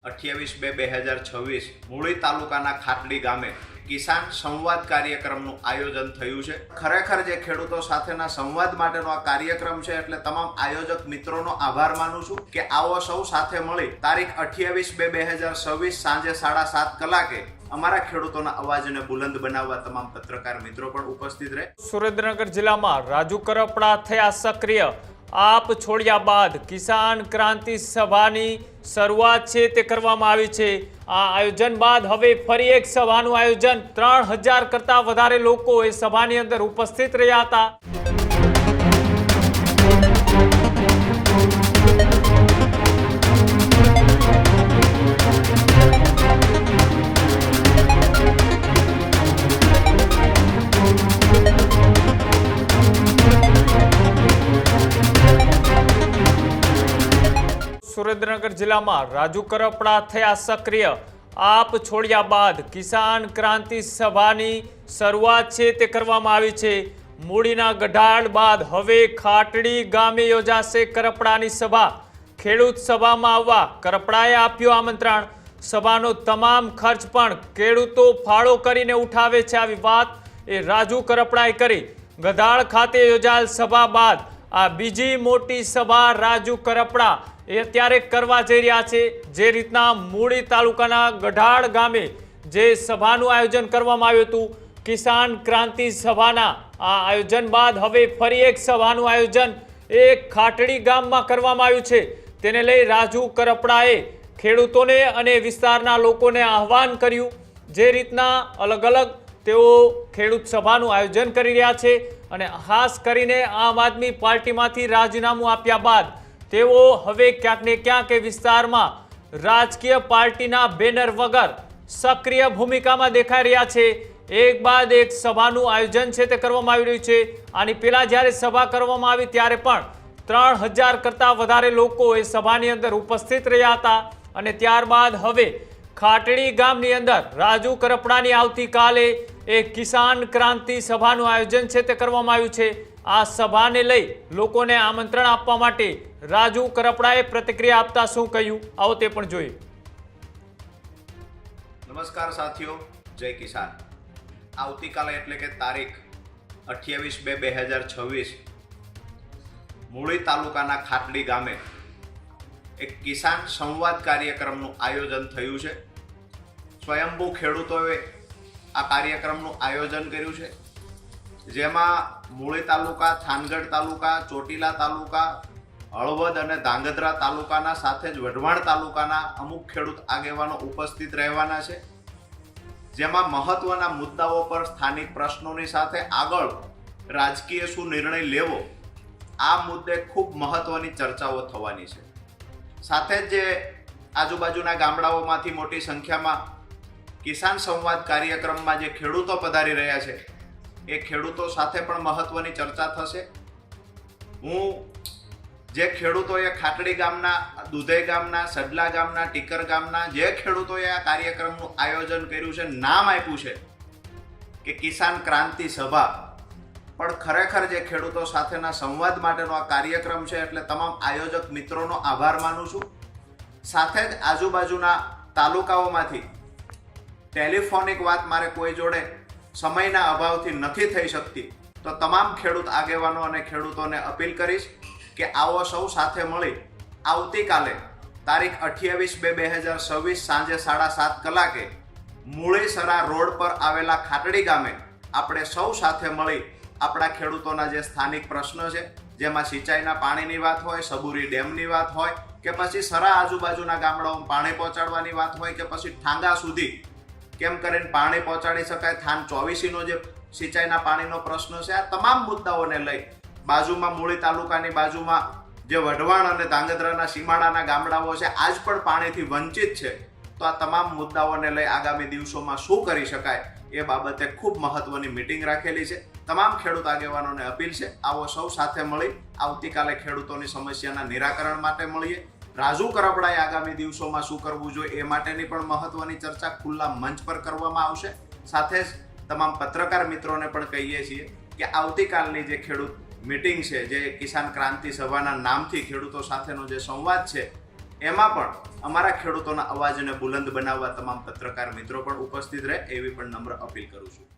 28/2/2026 મૂળી તાલુકાના ખાટડી ગામે કિસાન સંવાદ કાર્યક્રમનું આયોજન થયું છે। ખરેખર જે ખેડૂતો સાથેના સંવાદ માટેનો આ કાર્યક્રમ છે એટલે તમામ આયોજક મિત્રોનો આભાર માનું છું કે આવો સૌ સાથે મળી તારીખ 28/2/2026 સાંજે 7:30 કલાકે અમારા ખેડૂતોના અવાજને બુલંદ બનાવવા તમામ પત્રકાર મિત્રો પણ ઉપસ્થિત રહે। સુરેન્દ્રનગર જિલ્લામાં રાજુ કરપડા થયા સક્રિય। આપ છોડ્યા બાદ કિસાન ક્રાંતિ સભાની શરૂઆત છે તે કરવામાં આવી છે। આ આયોજન બાદ હવે ફરી એક સભાનું આયોજન 3000 કરતા વધારે લોકો એ સભાની અંદર ઉપસ્થિત રહ્યા હતા। સુરેન્દ્રનગર જિલ્લામાં રાજુ કરપડા થયા સક્રિય। આપ છોડ્યા બાદ કિસાન ક્રાંતિ સભાની શરૂઆત છે તે કરવામાં આવી છે। મૂડીના ગઢાળ બાદ હવે ખાટડી ગામે યોજાશે કરપડાની સભા। ખેડૂત સભામાં આવવા કરપડાએ આપ્યું આમંત્રણ। સભાનો તમામ ખર્ચ પણ ખેડૂતો ફાળો કરીને ઉઠાવે છે। આવી વાત એ રાજુ કરપડાએ કરી। ગઢાળ ખાતે યોજાયેલ સભા બાદ આ બીજી મોટી સભા રાજુ કરપડા એ અત્યારે કરવા જઈ રહ્યા છે। જે રીતના મૂળી તાલુકાના ગઢાળ ગામે જે સભાનું આયોજન કરવામાં આવ્યું હતું કિસાન ક્રાંતિ સભાના આ આયોજન બાદ હવે ફરી એક સભાનું આયોજન એક ખાટડી ગામમાં કરવામાં આવ્યું છે। તેને લઈ રાજુ કરપડાએ ખેડૂતોને અને વિસ્તારના લોકોને આહવાન કર્યું। જે રીતના અલગ અલગ તેઓ ખેડૂત સભાનું આયોજન કરી રહ્યા છે અને ખાસ કરીને આમ આદમી પાર્ટીમાંથી રાજીનામું આપ્યા બાદ તેઓ હવે ક્યાંક ને ક્યાંક એ વિસ્તારમાં રાજકીય પાર્ટીના બેનર વગર સક્રિય ભૂમિકામાં દેખાઈ રહ્યા છે। એક બાદ એક સભાનું આયોજન છે તે કરવામાં આવી રહ્યું છે। આની પહેલા જ્યારે સભા કરવામાં આવી ત્યારે પણ 3000 કરતા વધારે લોકો એ સભાની અંદર ઉપસ્થિત રહ્યા હતા અને ત્યારબાદ હવે ખાટડી ગામની અંદર રાજુ કરપડાની આવતીકાલે એક કિસાન ક્રાંતિ સભાનું આયોજન છે તે કરવામાં આવ્યું છે। આ સભાને લઈ લોકોને આમંત્રણ આપવા માટે રાજુ કરપડાએ પ્રતિક્રિયા આપતા શું કહ્યું આવો તે પણ જોઈએ। નમસ્કાર સાથીઓ, જય કિસાન। આવતીકાલે એટલે કે તારીખ 28/2/2026 મૂળી તાલુકાના ખાટડી ગામે એક કિસાન સંવાદ કાર્યક્રમનું આયોજન થયું છે। સ્વયંભૂ ખેડૂતોએ આ કાર્યક્રમનું આયોજન કર્યું છે, જેમાં મૂળી તાલુકા, થાનગઢ તાલુકા, ચોટીલા તાલુકા, હળવદ અને ધાંગધ્રા તાલુકાના સાથે જ વઢવાણ તાલુકાના અમુક ખેડૂત આગેવાનો ઉપસ્થિત રહેવાના છે। જેમાં મહત્વના મુદ્દાઓ પર સ્થાનિક પ્રશ્નોની સાથે આગળ રાજકીય શું નિર્ણય લેવો આ મુદ્દે ખૂબ મહત્વની ચર્ચાઓ થવાની છે। સાથે જ જે આજુબાજુના ગામડાઓમાંથી મોટી સંખ્યામાં કિસાન સંવાદ કાર્યક્રમમાં જે ખેડૂતો પધારી રહ્યા છે એ ખેડૂતો સાથે પણ મહત્વની ચર્ચા થશે। હું જે ખેડૂતોએ ખાટડી ગામના, દુધઈ ગામના, સડલા ગામના, ટીકર ગામના જે ખેડૂતોએ આ કાર્યક્રમનું આયોજન કર્યું છે, નામ આપ્યું છે કે કિસાન ક્રાંતિ સભા, પણ ખરેખર જે ખેડૂતો સાથેના સંવાદ માટેનો આ કાર્યક્રમ છે એટલે તમામ આયોજક મિત્રોનો આભાર માનું છું। સાથે જ આજુબાજુના તાલુકાઓમાંથી ટેલિફોનિક વાત મારે કોઈ જોડે સમયના અભાવથી નથી થઈ શકતી, તો તમામ ખેડૂત આગેવાનો અને ખેડૂતોને અપીલ કરીશ કે આવો સૌ સાથે મળી આવતીકાલે તારીખ 28/2/2026 સાંજે 7:30 કલાકે મૂળીસરા રોડ પર આવેલા ખાટડી ગામે આપણે સૌ સાથે મળી આપણા ખેડૂતોના જે સ્થાનિક પ્રશ્નો છે, જેમાં સિંચાઈના પાણીની વાત હોય, સબુરી ડેમની વાત હોય કે પછી સરા આજુબાજુના ગામડાઓમાં પાણી પહોંચાડવાની વાત હોય કે પછી ઠાંગા સુધી કેમ કરીને પાણી પહોંચાડી શકાય, થાન 24નો જે સિંચાઈના પાણીનો પ્રશ્ન છે, આ તમામ મુદ્દાઓને લઈ બાજુમાં મૂળી તાલુકાની બાજુમાં જે વઢવાણ અને ધાંગધ્રાના સીમાડાના ગામડાઓ છે આજ પણ પાણીથી વંચિત છે, તો આ તમામ મુદ્દાઓને લઈ આગામી દિવસોમાં શું કરી શકાય એ બાબતે ખૂબ મહત્વની મીટિંગ રાખેલી છે। તમામ ખેડૂત આગેવાનોને અપીલ છે આવો સૌ સાથે મળી આવતીકાલે ખેડૂતોની સમસ્યાના નિરાકરણ માટે મળીએ। રાજુ કરપડાએ આગામી દિવસોમાં શું કરવું જોઈએ એ માટેની પણ મહત્વની ચર્ચા ખુલ્લા મંચ પર કરવામાં આવશે। સાથે જ તમામ પત્રકાર મિત્રોને પણ કહીએ છીએ કે આવતીકાલની જે ખેડૂત મીટિંગ છે, જે કિસાન ક્રાંતિ સભાના નામથી ખેડૂતો સાથેનો જે સંવાદ છે, એમાં પણ અમારા ખેડૂતોના અવાજને બુલંદ બનાવવા તમામ પત્રકાર મિત્રો પણ ઉપસ્થિત રહે એવી પણ નમ્ર અપીલ કરું છું.